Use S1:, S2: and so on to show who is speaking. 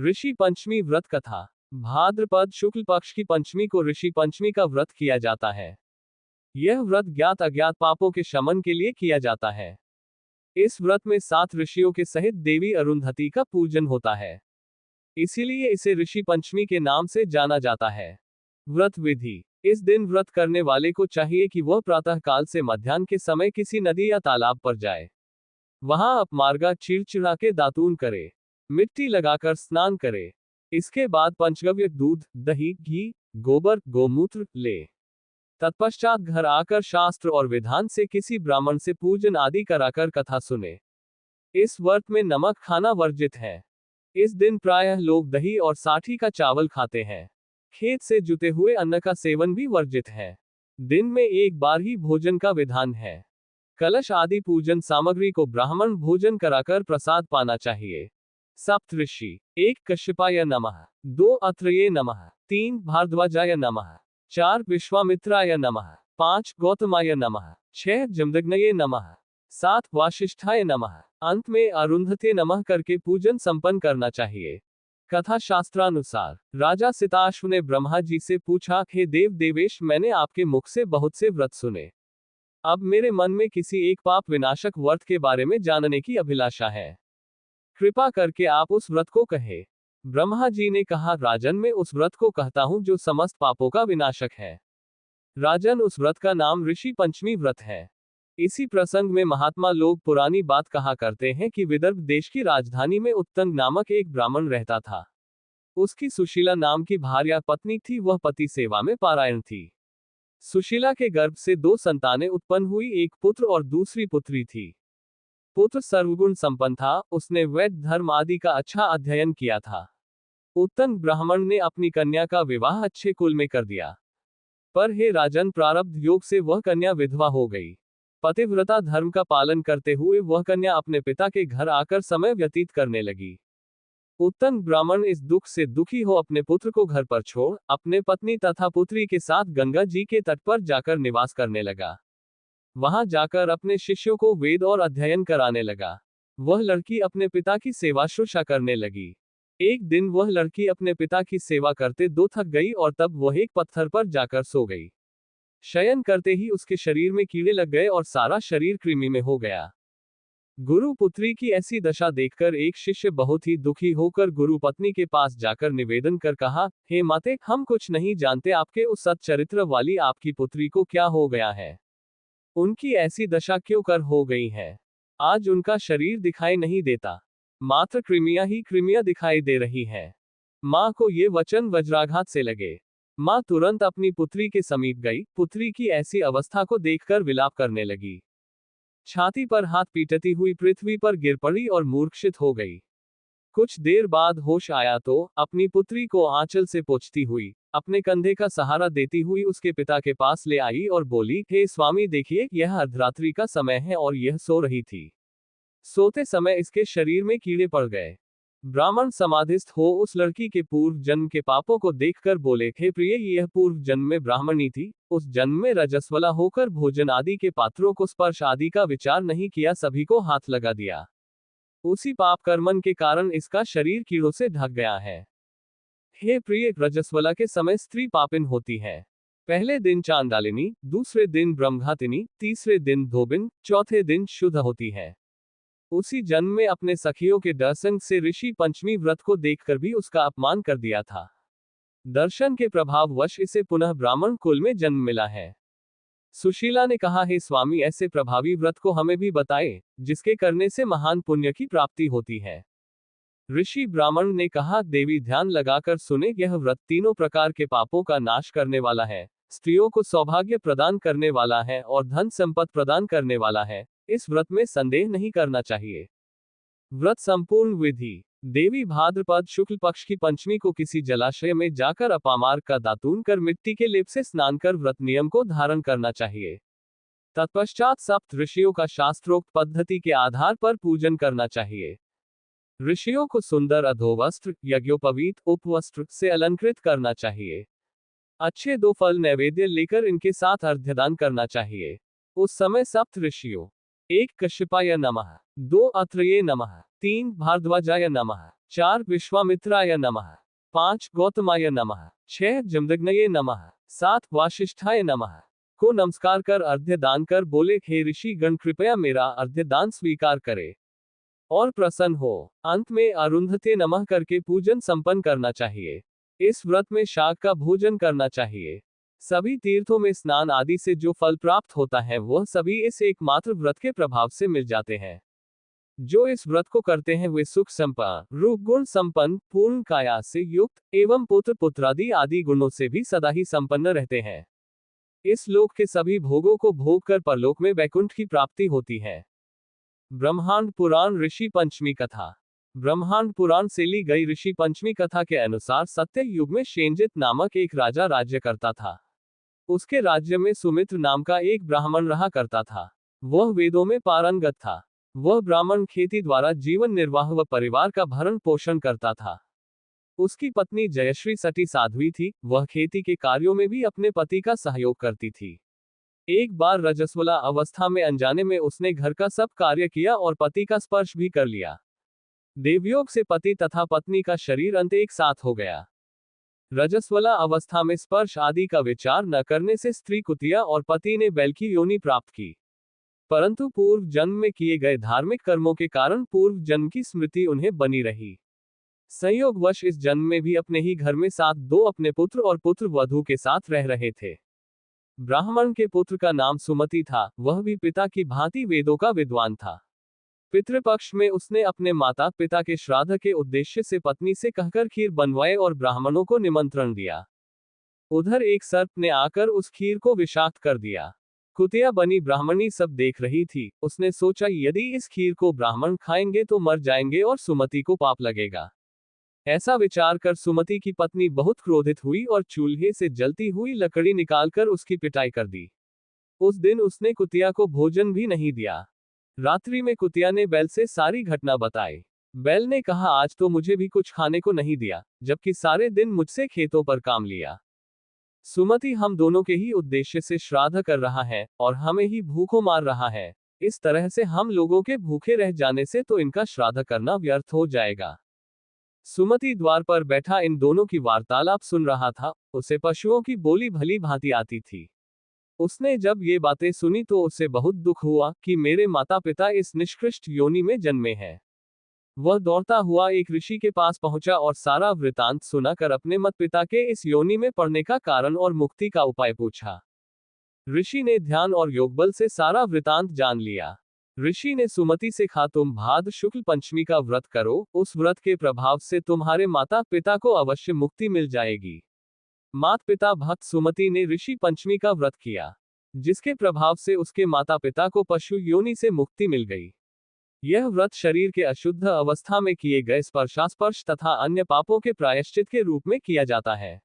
S1: ऋषि पंचमी व्रत कथा। भाद्रपद शुक्ल पक्ष की पंचमी को ऋषि पंचमी का व्रत किया जाता है। यह व्रत ज्ञात अज्ञात पापों के शमन के लिए किया जाता है। इस व्रत में 7 ऋषियों के सहित देवी अरुंधति का पूजन होता है, इसीलिए इसे ऋषि पंचमी के नाम से जाना जाता है। व्रत विधि। इस दिन व्रत करने वाले को चाहिए कि वह प्रातः काल से मध्याह्न के समय किसी नदी या तालाब पर जाए, वहां अपमार्गा चिड़चिड़ा के दातून करे, मिट्टी लगाकर स्नान करे। इसके बाद पंचगव्य दूध, दही, घी, गोबर, गोमूत्र ले। तत्पश्चात घर आकर शास्त्र और विधान से किसी ब्राह्मण से पूजन आदि कराकर कथा सुने। इस व्रत में नमक खाना वर्जित है। इस दिन प्रायः लोग दही और साठी का चावल खाते हैं। खेत से जुते हुए अन्न का सेवन भी वर्जित है। दिन में एक बार ही भोजन का विधान है। कलश आदि पूजन सामग्री को ब्राह्मण भोजन कराकर प्रसाद पाना चाहिए। सप्तऋषि। 1 कश्यपाय नमः, 2 अत्रेय नमः, 3 भारद्वाजाय नमः, 4 विश्वामित्राय नमः, 5 गौतमाय नमः, 6 जमदग्नये नमः, 7 वासिष्ठाय नमः, अंत में अरुंधते नमः करके पूजन संपन्न करना चाहिए। कथा शास्त्रानुसार राजा सिताश्व ने ब्रह्मा जी से पूछा, हे देव देवेश, मैंने आपके मुख से बहुत से व्रत सुने। अब मेरे मन में किसी एक पाप विनाशक व्रत के बारे में जानने की अभिलाषा है। कृपा करके आप उस व्रत को कहे। ब्रह्मा जी ने कहा, राजन, मैं उस व्रत को कहता हूं जो समस्त पापों का विनाशक है। राजन, उस व्रत का नाम ऋषि पंचमी व्रत है। इसी प्रसंग में महात्मा लोग पुरानी बात कहा करते हैं कि विदर्भ देश की राजधानी में उत्तंग नामक एक ब्राह्मण रहता था। उसकी सुशीला नाम की भार्या पत्नी थी। वह पति सेवा में पारायण थी। सुशीला के गर्भ से 2 संतानें उत्पन्न हुई, एक पुत्र और दूसरी पुत्री थी। पुत्र सर्वगुण संपन्न था। उसने वैद्य धर्म आदि का अच्छा अध्ययन किया था। उत्तंग ब्राह्मण ने अपनी कन्या का विवाह अच्छे कुल में कर दिया, पर हे राजन, प्रारब्ध योग से वह कन्या विधवा हो गई। पतिव्रता धर्म का पालन करते हुए वह कन्या अपने पिता के घर आकर समय व्यतीत करने लगी। उत्तंग ब्राह्मण इस दुख से दुखी हो अपने पुत्र को घर पर छोड़ अपने पत्नी तथा पुत्री के साथ गंगा जी के तट पर जाकर निवास करने लगा। वहां जाकर अपने शिष्यों को वेद और अध्ययन कराने लगा। वह लड़की अपने पिता की सेवा शुश्रूषा करने लगी। एक दिन वह लड़की अपने पिता की सेवा करते दो थक गई और तब वह एक पत्थर पर जाकर सो गई। शयन करते ही उसके शरीर में कीड़े लग गए और सारा शरीर कृमि में हो गया। गुरु पुत्री की ऐसी दशा देखकर एक शिष्य बहुत ही दुखी होकर गुरु पत्नी के पास जाकर निवेदन कर कहा, हे माते, हम कुछ नहीं जानते आपके उस सच्चरित्र वाली आपकी पुत्री को क्या हो गया है। उनकी ऐसी दशा क्यों कर हो गई है। आज उनका शरीर दिखाई नहीं देता, मात्र कृमियां ही कृमियां दिखाई दे रही है। मां को ये वचन वज्राघात से लगे। मां तुरंत अपनी पुत्री के समीप गई। पुत्री की ऐसी अवस्था को देखकर विलाप करने लगी। छाती पर हाथ पीटती हुई पृथ्वी पर गिर पड़ी और मूर्छित हो गई। कुछ देर बाद होश आया तो अपनी पुत्री को आंचल से पोंछती हुई अपने कंधे का सहारा देती हुई उसके पिता के पास ले आई और बोली, हे स्वामी, देखिए, यह अर्धरात्रि का समय है और यह सो रही थी। सोते समय इसके शरीर में कीड़े पड़ गए। ब्राह्मण समाधिस्थ हो उस लड़की के पूर्व जन्म के पापों को देखकर बोले, हे प्रिय, यह पूर्व जन्म में ब्राह्मणी थी। उस जन्म में रजस्वला होकर भोजन आदि के पात्रों को स्पर्श आदि का विचार नहीं किया, सभी को हाथ लगा दिया। उसी पाप कर्मन के कारण इसका शरीर कीड़ों से ढक गया है। हे प्रिय, रजस्वला के समय स्त्री पापिन होती है। पहले दिन चांडालिनी, दूसरे दिन ब्रह्मघातिनी, तीसरे दिन धोबिन, चौथे दिन शुद्ध होती है। उसी जन्म में अपने सखियों के दर्शन से ऋषि पंचमी व्रत को देखकर भी उसका अपमान कर दिया था। दर्शन के प्रभाववश इसे पुनः ब्राह्मण कुल में जन्म मिला है। सुशीला ने कहा, हे स्वामी, ऐसे प्रभावी व्रत को हमें भी बताए, जिसके करने से महान पुण्य की प्राप्ति होती है। ऋषि ब्राह्मण ने कहा, देवी, ध्यान लगाकर सुने, यह व्रत 3 प्रकार के पापों का नाश करने वाला है, स्त्रियों को सौभाग्य प्रदान करने वाला है और धन संपत्ति प्रदान करने वाला है। इस व्रत में संदेह नहीं करना चाहिए। व्रत संपूर्ण विधि। देवी भाद्रपद शुक्ल पक्ष की पंचमी को किसी जलाशय में जाकर अपामार्ग का दातून कर मिट्टी के लेप से स्नान कर व्रत नियम को धारण करना चाहिए। तत्पश्चात सप्त ऋषियों का शास्त्रोक्त पद्धति के आधार पर पूजन करना चाहिए। ऋषियों को सुंदर अधोवस्त्र, यज्ञोपवीत, उपवस्त्र से अलंकृत करना चाहिए। अच्छे 2 फल नैवेद्य लेकर इनके साथ अर्घ्यदान करना चाहिए। उस समय सप्त ऋषियों 1 कश्यपाय नमः, 2 अत्रेय नमः, 3 भारद्वाजाय नमः, 4 विश्वामित्राय नमः, 5 गौतमाय नमः, 6 जमदग्नये नमः, 7 वासिष्ठाय नमः को नमस्कार कर अर्घ्य दान कर बोले, हे ऋषि गण कृपया मेरा अर्घ्य दान स्वीकार करे और प्रसन्न हो। अंत में अरुंधते नमः करके पूजन संपन्न करना चाहिए। इस व्रत में शाक का भोजन करना चाहिए। सभी तीर्थों में स्नान आदि से जो फल प्राप्त होता है वह सभी इस एकमात्र व्रत के प्रभाव से मिल जाते हैं। जो इस व्रत को करते हैं वे सुख संपन्न, रूप गुण संपन्न, पूर्ण काया से युक्त एवं पुत्र पुत्रादि आदि गुणों से भी सदा ही संपन्न रहते हैं। इस लोक के सभी भोगों को भोग कर परलोक में वैकुंठ की प्राप्ति होती है। ब्रह्मांड पुराण ऋषि पंचमी कथा। ब्रह्मांड पुराण से ली गई ऋषि पंचमी कथा के अनुसार सत्य युग में शेंजित नामक एक राजा राज्य करता था। उसके राज्य में सुमित्र नाम का एक ब्राह्मण रहा करता था। वह वेदों में पारंगत था। वह ब्राह्मण खेती द्वारा जीवन निर्वाह व परिवार का भरण पोषण करता था। उसकी पत्नी जयश्री सती साध्वी थी। वह खेती के कार्यों में भी अपने पति का सहयोग करती थी। एक बार रजस्वला अवस्था में अनजाने में उसने घर का सब कार्य किया और पति का स्पर्श भी कर लिया। देवयोग से पति तथा पत्नी का शरीर अंत एक साथ हो गया। रजस्वला अवस्था में स्पर्श आदि का विचार न करने से स्त्री कुतिया और पति ने बैल की योनि प्राप्त की। परंतु पूर्व जन्म में किए गए धार्मिक कर्मों के कारण पूर्व जन्म की स्मृति उन्हें बनी रही। संयोगवश इस जन्म में भी अपने ही घर में साथ दो अपने पुत्र और पुत्र वधू के साथ रह रहे थे। ब्राह्मण के पुत्र का नाम सुमति था। वह भी पिता की भांति वेदों का विद्वान था। पितृपक्ष में उसने अपने माता पिता के श्राद्ध के उद्देश्य से पत्नी से कहकर खीर बनवाए और ब्राह्मणों को निमंत्रण दिया। उधर एक सर्प ने आकर उस खीर को विषाक्त कर दिया। कुतिया बनी ब्राह्मणी सब देख रही थी। उसने सोचा यदि इस खीर को ब्राह्मण खाएंगे तो मर जाएंगे और सुमति को पाप लगेगा। ऐसा विचार कर सुमति की पत्नी बहुत क्रोधित हुई और चूल्हे से जलती हुई लकड़ी निकालकर उसकी पिटाई कर दी। उस दिन उसने कुतिया को भोजन भी नहीं दिया। रात्रि में कुतिया ने बैल से सारी घटना बताई। बैल ने कहा, आज तो मुझे भी कुछ खाने को नहीं दिया, जबकि सारे दिन मुझसे खेतों पर काम लिया। सुमति हम दोनों के ही उद्देश्य से श्राद्ध कर रहा है और हमें ही भूखों मार रहा है। इस तरह से हम लोगों के भूखे रह जाने से तो इनका श्राद्ध करना व्यर्थ हो जाएगा। सुमति द्वार पर बैठा इन दोनों की वार्तालाप सुन रहा था। उसे पशुओं की बोली भली भांति आती थी। उसने जब ये बातें सुनी तो उसे बहुत दुख हुआ कि मेरे माता पिता इस निष्कृष्ट योनि में जन्मे हैं। वह दौड़ता हुआ एक ऋषि के पास पहुंचा और सारा वृतांत सुनाकर अपने मत पिता के इस योनि में पड़ने का कारण और मुक्ति का उपाय पूछा। ऋषि ने ध्यान और योगबल से सारा वृतांत जान लिया। ऋषि ने सुमति से कहा, तुम भाद्र शुक्ल पंचमी का व्रत करो। उस व्रत के प्रभाव से तुम्हारे माता पिता को अवश्य मुक्ति मिल जाएगी। माता पिता भक्त सुमति ने ऋषि पंचमी का व्रत किया, जिसके प्रभाव से उसके माता पिता को पशु योनि से मुक्ति मिल गई। यह व्रत शरीर के अशुद्ध अवस्था में किए गए स्पर्शास्पर्श तथा अन्य पापों के प्रायश्चित के रूप में किया जाता है।